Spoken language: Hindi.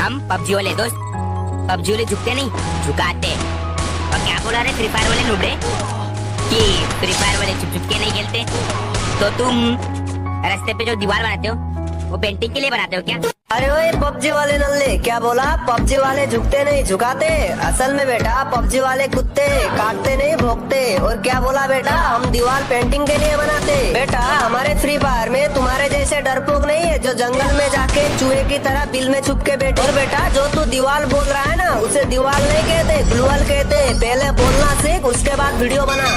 हम पबजी वाले दोस्त, पबजी वाले झुकते नहीं, झुकाते। और क्या बोला रे फ्री फायर वाले नुबड़े कि फ्री फायर वाले छुप छुप के नहीं खेलते? तो तुम रास्ते पे जो दीवार बनाते हो वो पेंटिंग के लिए बनाते हो क्या? अरे ओए पबजी वाले नल्ले, क्या बोला? पबजी वाले झुकते नहीं झुकाते? असल में बेटा पबजी वाले कुत्ते काटते नहीं भोंकते। और क्या बोला बेटा? हम दीवार पेंटिंग के लिए बनाते। बेटा हमारे फ्री फायर में तुम्हारे जैसे डरपोक नहीं है जो जंगल में जाके चूहे की तरह बिल में छुप के बैठे। और बेटा जो तू दीवार बोल रहा है ना, उसे दीवार नहीं कहते, ग्लूवल कहते। पहले बोलना सीख, उसके बाद वीडियो बना।